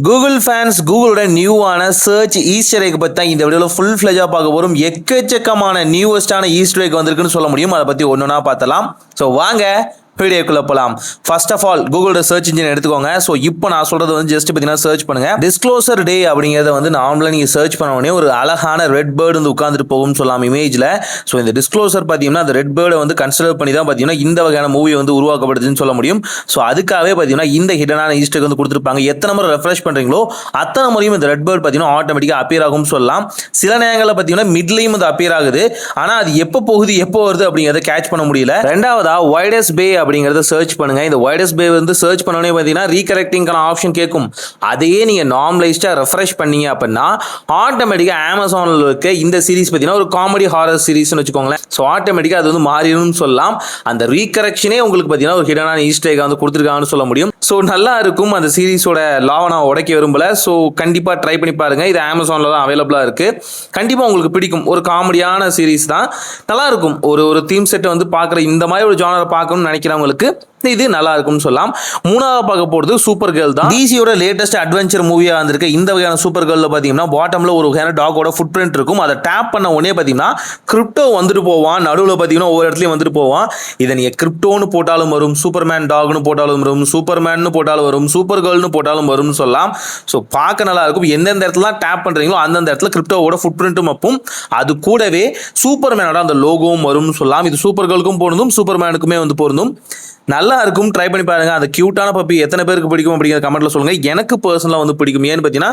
Google fans கூகுளோட நியூவான search Easter egg பற்றி தான் இந்த வீடியோவில் ஃபுல் ஃப்ளெஜாக பார்க்க போகிறோம். எக்கச்சக்கமான நியூவஸ்டான ஈஸ்டர் எக் வந்திருக்குன்னு சொல்ல முடியும். அதை பற்றி ஒன்று ஒன்றா பார்த்தலாம். ஸோ வாங்க வீடியோக்குள்ள போகலாம். ஃபர்ஸ்ட் ஆஃப் ஆல் கூகுளோட சர்ச் இன்ஜின் எடுத்துக்கோங்க. ஸோ இப்போ நான் சொல்றது வந்து ஜஸ்ட் பார்த்தீங்கன்னா சர்ச் பண்ணுங்க. டிஸ்க்ளோசர் டே அப்படிங்கிறத வந்து நார்மலாக நீங்கள் சர்ச் பண்ண உடனே ஒரு அழகான ரெட் பேர்டு வந்து உட்காந்துட்டு போகும்னு சொல்லலாம் இமேஜில். ஸோ இந்த டிஸ்க்ளோசர் பார்த்தீங்கன்னா அந்த ரெட் பேர்டை வந்து கன்சிடர் பண்ணி தான் பார்த்தீங்கன்னா இந்த வகையான மூவி வந்து உருவாக்கப்படுதுன்னு சொல்ல முடியும். ஸோ அதுக்காகவே பார்த்தீங்கன்னா இந்த ஹிடனான ஈஸ்டர் வந்து கொடுத்துருப்பாங்க. எத்தனை முறை ரெஃப்ரெஷ் பண்ணுறீங்களோ அத்தனை முறையும் இந்த ரெட் பேர்ட் பார்த்தீங்கன்னா ஆட்டோமேட்டிக்காக அப்பியர் ஆகும்னு சொல்லலாம். சில நேரங்களில் பார்த்தீங்கன்னா மிட்லையும் வந்து அப்பியர் ஆகுது. ஆனால் அது எப்போ போகுது எப்போ வருது அப்படிங்கிறத கேட்ச் பண்ண முடியல. ரெண்டாவதா வைடஸ் பே அப்படிங்கிறத சர்ச் பண்ணுங்க. இந்த வைடஸ் பே வந்து சர்ச் பண்ணோடனே பார்த்தீங்கன்னா ரீகரெக்டிங்கான ஆப்ஷன் கேட்கும். அதையே நீங்கள் நார்மலைஸ்டாக ரெஃப்ரெஷ் பண்ணீங்க அப்படின்னா ஆட்டோமேட்டிக்காக அமேசானில் இருக்க இந்த சீரிஸ் பார்த்தீங்கன்னா ஒரு காமெடி ஹாரர் சீரிஸ்னு வச்சுக்கோங்களேன். ஸோ ஆட்டோமேட்டிக்காக அது வந்து மாறிடும்னு சொல்லலாம். அந்த ரீகரெக்ஷனே உங்களுக்கு பார்த்தீங்கன்னா ஒரு ஹிடனான ஈஸ்டர் எக் வந்து கொடுத்துருக்காங்கன்னு சொல்ல முடியும். ஸோ நல்லா இருக்கும். அந்த சீரிஸோட லாவை நான் உடைக்க விரும்பல. ஸோ கண்டிப்பாக ட்ரை பண்ணி பாருங்க. இது அமேசானில் தான் அவைலபிளாக இருக்கு. கண்டிப்பாக உங்களுக்கு பிடிக்கும். ஒரு காமெடியான சீரிஸ் தான், நல்லா இருக்கும். ஒரு தீம் செட்டை வந்து பார்க்குற இந்த மாதிரி ஒரு ஜானரை பார்க்கணும்னு நினைக்கிறவங்களுக்கு இது நல்லா இருக்கும்னு சொல்லலாம். மூணாவது பார்க்க போகிறது சூப்பர் கேர்ள் தான். டிசியோட லேட்டஸ்ட் அட்வென்ச்சர் மூவியாக வந்திருக்கு. இந்த வகையான சூப்பர் கேர்ளில் பார்த்தீங்கன்னா பாட்டமில் ஒரு வகையான டாகோட ஃபுட் பிரிண்ட் இருக்கும். அதை டேப் பண்ண உடனே பார்த்தீங்கன்னா கிரிப்டோ வந்துட்டு போவான். நடுவில் பார்த்தீங்கன்னா ஒவ்வொரு இடத்துலையும் வந்துட்டு போவான். இதை நீங்கள் கிரிப்டோன்னு போட்டாலும் வரும், சூப்பர்மேன் டாக்னு போட்டாலும் வரும், சூப்பர்மேன்னு போட்டாலும் வரும், சூப்பர் கேர்ள்னு போட்டாலும் வரும்னு சொல்லலாம். ஸோ பார்க்க நல்லா இருக்கும். எந்தெந்த இடத்துல டேப் பண்ணுறீங்களோ அந்தந்த இடத்துல கிரிப்டோவோட ஃபுட் பிரிண்ட்டும் அப்பவும் அது கூடவே சூப்பர்மேனோட அந்த லோகோவும் வரும்னு சொல்லலாம். இது சூப்பர் கேர்ளுக்கும் பொருந்தும், சூப்பர்மேனுக்குமே வந்து பொருந்தும். நல்லா இருக்கும். ட்ரை பண்ணி பாருங்க. அந்த கியூட்டான பப்பி எத்தனை பேருக்கு பிடிக்கும் அப்படிங்கிற கமெண்ட்ல சொல்லுங்க. எனக்கு பர்சனலாக வந்து பிடிக்கும். ஏன்னு பார்த்தீங்கன்னா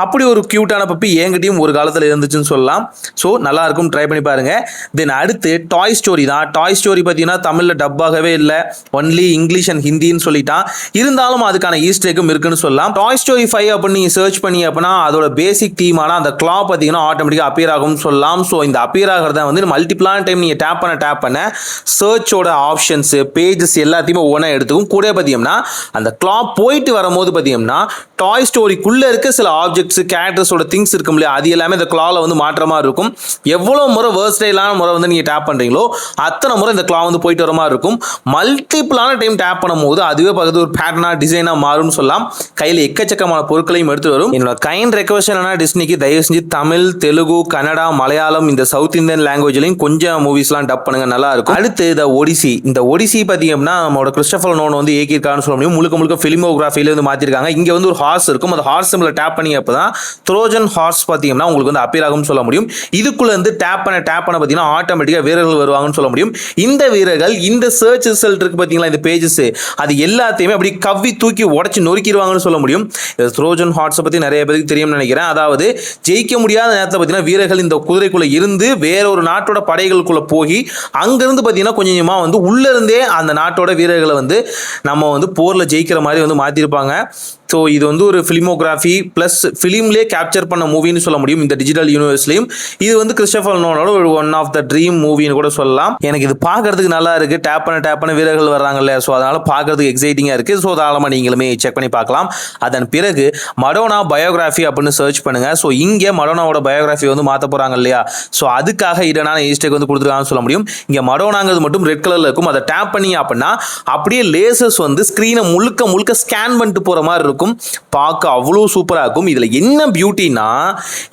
அப்படி ஒரு கியூட்டான பப்பி என்கிட்டயும் ஒரு காலத்தில் இருந்துச்சுன்னு சொல்லலாம். ஸோ நல்லா இருக்கும். ட்ரை பண்ணி பாருங்க. தென் அடுத்து டாய் ஸ்டோரி தான். டாய் ஸ்டோரி பார்த்தீங்கன்னா தமிழில் டப்பாகவே இல்லை, ஒன்லி இங்கிலீஷ் அண்ட் ஹிந்தின்னு சொல்லிட்டான். இருந்தாலும் அதுக்கான ஈஸ்டர் எக்கும் இருக்குன்னு சொல்லலாம். டாய் ஸ்டோரி 5 அப்படின்னு நீங்கள் சர்ச் பண்ணி அப்படின்னா அதோட பேசிக் தீமான அந்த கிளா பார்த்தீங்கன்னா ஆட்டோமேட்டிக்காக அப்பியர் ஆகும்னு சொல்லலாம். ஸோ இந்த அப்பியர் ஆகிறத வந்து மல்டிபிளான டைம் நீங்கள் டேப் பண்ண சர்ச்சோட ஆப்ஷன்ஸ் பேஜஸ் எல்லாத்தையுமே ஒவ்வொன்றா எடுத்துக்கும். கூட பார்த்தீங்கன்னா அந்த கிளாப் போயிட்டு வரும்போது பார்த்தீங்கன்னா டாய் ஸ்டோரிக்குள்ளே இருக்க சில ஆப்ஜெக்ட்ஸ் கேரக்டர்ஸோட திங்ஸ் இருக்கும் இல்லையா, அது எல்லாமே இந்த கிளாவில் வந்து மாற்ற மாதிரி இருக்கும். எவ்வளோ முறை வேர்ஸ்டைலான முறை வந்து நீங்கள் டேப் பண்ணுறீங்களோ அத்தனை முறை இந்த கிளா வந்து போயிட்டு வர மாதிரி இருக்கும். மல்டிபிளான டைம் டேப் பண்ணும்போது அதுவே பார்க்குறது ஒரு பேட்டர்னாக டிசைனாக மாறும்னு சொல்லலாம். கையில் எக்கச்சக்கமான பொருட்களையும் எடுத்து வரும். என்னோட கைண்ட் ரெக்வஸ்ட் என்னன்னா டிஸ்னிக்கு தயவு செஞ்சு தமிழ், தெலுங்கு, கன்னடா, மலையாளம் இந்த சவுத் இந்தியன் லாங்குவேஜ்லையும் கொஞ்சம் மூவிஸ்லாம் டப் பண்ணுங்க, நல்லா இருக்கும். அடுத்து இந்த ஒடிசி. இந்த ஒடிசி பார்த்தீங்கன்னா நம்மளோட கிறிஸ்டோபர் நோலன் வந்து ஏக்கியிருக்கான்னு சொல்ல முடியும். முழுக்க ஃபிலிமோகிராஃபில வந்து மாற்றிருக்காங்க. இங்கே வந்து ஒரு ஹார்ஸ் இருக்கும். அந்த ஹார்ஸ் சிம்பிளை டேப் பண்ணி அப்பதான் த்ரோஜன் ஹார்ஸ் பார்த்தீங்கன்னா உங்களுக்கு வந்து அப்பியர் ஆகும்னு சொல்ல முடியும். இதுக்குள்ள இருந்து டேப் பண்ண பார்த்தீங்கன்னா ஆட்டோமேட்டிக்காக வீரர்கள் வருவாங்கன்னு சொல்ல முடியும். இந்த வீரர்கள் இந்த சர்ச் ரிசல்ட் இருக்கு பார்த்தீங்களா, இந்த பேஜஸ் அது எல்லாத்தையுமே அப்படி கவ்வி தூக்கி உடச்சி நொறுக்கிடுவாங்கன்னு சொல்ல முடியும். த்ரோஜன் ஹார்ஸை பற்றி நிறைய பேருக்கு தெரியும்னு நினைக்கிறேன். அதாவது ஜெயிக்க முடியாத நேரத்தில் பார்த்தீங்கன்னா வீரர்கள் இந்த குதிரைக்குள்ள இருந்து வேற ஒரு நாட்டோட படைகளுக்குள்ள போய் அங்கிருந்து பார்த்தீங்கன்னா கொஞ்சமா வந்து உள்ள இருந்தே அந்த நாட்டோட வீரர்களை வந்து நம்ம வந்து போரில் ஜெயிக்கிற மாதிரி வந்து மாற்றிருப்பாங்க. ஸோ இது வந்து ஒரு ஃபிலிமோகிராஃபி ப்ளஸ் ஃபிலிம்லேயே கேப்சர் பண்ண மூவின்னு சொல்ல முடியும். இந்த டிஜிட்டல் யூனிவர்ஸ்லையும் இது வந்து கிறிஸ்டோபர் நோலனோட ஒரு ஒன் ஆஃப் த ட்ரீம் மூவின்னு கூட சொல்லலாம். எனக்கு இது பார்க்கறதுக்கு நல்லா இருக்கு. டேப் பண்ண வீரர்கள் வர்றாங்கல்ல, ஸோ அதனால பார்க்கறதுக்கு எக்ஸைட்டிங்காக இருக்கு. ஸோ தாராளமாக நீங்களுமே செக் பண்ணி பார்க்கலாம். அதன் பிறகு மடோனா பயோகிராஃபி அப்படின்னு சர்ச் பண்ணுங்க. ஸோ இங்கே மடோனாவோட பயோகிராஃபி வந்து மாற்ற போறாங்க இல்லையா, ஸோ அதுக்காக இடனான ஈஸ்டர் வந்து கொடுத்துருக்காங்கன்னு சொல்ல முடியும். இங்கே மடோனாங்கிறது மட்டும் ரெட் கலர்ல இருக்கும். அதை டேப் பண்ணி அப்படின்னா அப்படியே லேசர்ஸ் வந்து ஸ்கிரீனை முழுக்க ஸ்கேன் பண்ணிட்டு போற மாதிரி இருக்கும். பார்க்க அவ்வளோ சூப்பராக இருக்கும். இதில் என்ன பியூட்டினா,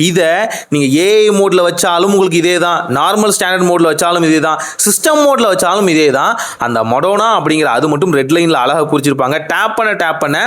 இதை நீங்கள் ஏஐ மோடில் வச்சாலும் உங்களுக்கு இதே தான், நார்மல் ஸ்டாண்டர்ட் மோடில் வச்சாலும் இதே தான், சிஸ்டம் மோடில் வச்சாலும் இதே தான். அந்த மடோனா அப்படிங்கிற அது மட்டும் ரெட் லைனில் அழகாக குறிச்சிருப்பாங்க. டேப் பண்ண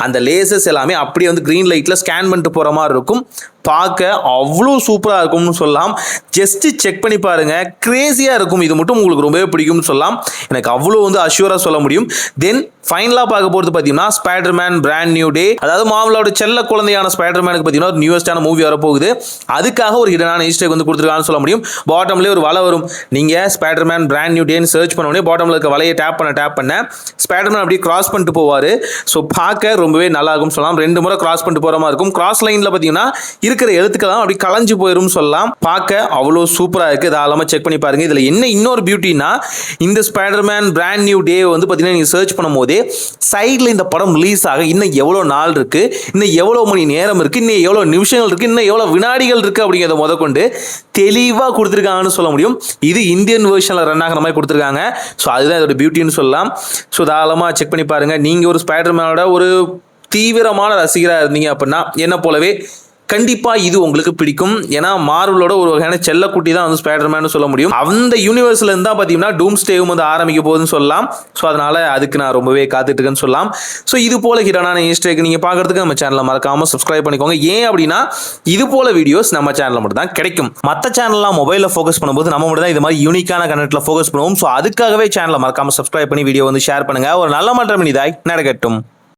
அந்த லேசர்ஸ் எல்லாமே அப்படியே வந்து கிரீன் லைட்டில் ஸ்கேன் பண்ணிட்டு போகிற மாதிரி இருக்கும். பார்க்க அவ்வளோ சூப்பராக இருக்கும்னு சொல்லலாம். ஜஸ்ட் செக் பண்ணி பாருங்க, கிரேசியாக இருக்கும். இது மட்டும் உங்களுக்கு ரொம்பவே பிடிக்கும்னு சொல்லலாம். எனக்கு அவ்வளோ வந்து அஷ்யூராக சொல்ல முடியும். தென் ஃபைனலாக பார்க்க போகிறது பார்த்தீங்கன்னா ஸ்பைடர்மேன் பிராண்ட் நியூ டே. அதாவது மார்வலோட செல்ல குழந்தையான ஸ்பைடர்மேனுக்கு பார்த்தீங்கன்னா ஒரு நியூவஸ்டான மூவி வரப்போகுது. அதுக்காக ஒரு ஹிடனான ஈஸ்டர் வந்து கொடுத்துருக்காங்கன்னு சொல்ல முடியும். பாட்டம்லேயே ஒரு வலை வரும். நீங்கள் ஸ்பைடர்மேன் பிராண்ட் நியூ டேன்னு சர்ச் பண்ண உடனே பாட்டமில் இருக்க வலையை டேப் பண்ண ஸ்பைடர்மேன் அப்படியே கிராஸ் பண்ணிட்டு போவார். ஸோ பார்க்க ரொம்பவே நல்லா இருக்கும்னு சொல்லலாம். 2 முறை கிராஸ் பண்ணிட்டு போகிற மாதிரி இருக்கும். கிராஸ் லைனில் பார்த்தீங்கன்னா இருக்கிற எழுத்துக்கெல்லாம் அப்படி கலைஞ்சு போயிரும் சொல்லலாம். பார்க்க அவ்வளோ சூப்பராக இருக்குது. தாராளமாக செக் பண்ணி பாருங்க. இதில் என்ன இன்னொரு பியூட்டினா, இந்த ஸ்பைடர்மேன் பிராண்ட் நியூ டே வந்து பார்த்தீங்கன்னா நீங்கள் சர்ச் பண்ணும் போதே சைடில் இந்த படம் ரிலீஸ் ஆக இன்னும் எவ்வளோ நாள் இருக்கு, இன்னும் எவ்வளோ மணி நேரம் இருக்கு, இன்னும் எவ்வளோ நிமிஷங்கள் இருக்கு, இன்னும் எவ்வளோ வினாடிகள் இருக்கு அப்படிங்கிறத முதற்கொண்டு தெளிவாக கொடுத்துருக்காங்கன்னு சொல்ல முடியும். இது இந்தியன் வெர்ஷனில் ரன் ஆகிற மாதிரி கொடுத்துருக்காங்க. ஸோ அதுதான் இதோட பியூட்டின்னு சொல்லலாம். ஸோ தாராளமாக செக் பண்ணி பாருங்க. நீங்கள் ஒரு ஸ்பைடர்மேனோட ஒரு தீவிரமான ரசிகராக இருந்தீங்க அப்படின்னா என்ன போலவே கண்டிப்பாக இது உங்களுக்கு பிடிக்கும். ஏன்னா மார்வலோட ஒரு வகையான செல்லக்குட்டி தான் வந்து ஸ்பைடர்மேன் சொல்ல முடியும். அந்த யூனிவர்ஸ்ல இருந்தா பார்த்தீங்கன்னா டூம்ஸ்டேவும் வந்து ஆரம்பிக்க போகுதுன்னு சொல்லலாம். ஸோ அதனால அதுக்கு நான் ரொம்பவே காத்துட்டு இருக்கேன்னு சொல்லலாம். ஸோ இது போல ஹிட்டான ஈஸ்டர் எக் நீங்கள் பார்க்கறதுக்கு நம்ம சேனலை மறக்காம சப்ஸ்கிரைப் பண்ணிக்கோங்க. ஏன் அப்படின்னா இது போல வீடியோஸ் நம்ம சேனலில் மட்டும் தான் கிடைக்கும். மற்ற சேனல்லாம் மொபைலில் ஃபோக்கஸ் பண்ணும்போது நம்ம மட்டும் தான் இது மாதிரி யூனிக்கான கண்டென்ட்ல ஃபோக்கஸ் பண்ணுவோம். ஸோ அதுக்காகவே சேனலை மறக்காம சப்ஸ்கிரைப் பண்ணி வீடியோ வந்து ஷேர் பண்ணுங்க. ஒரு நல்ல மாற்றம் இதாய் நடக்கட்டும்.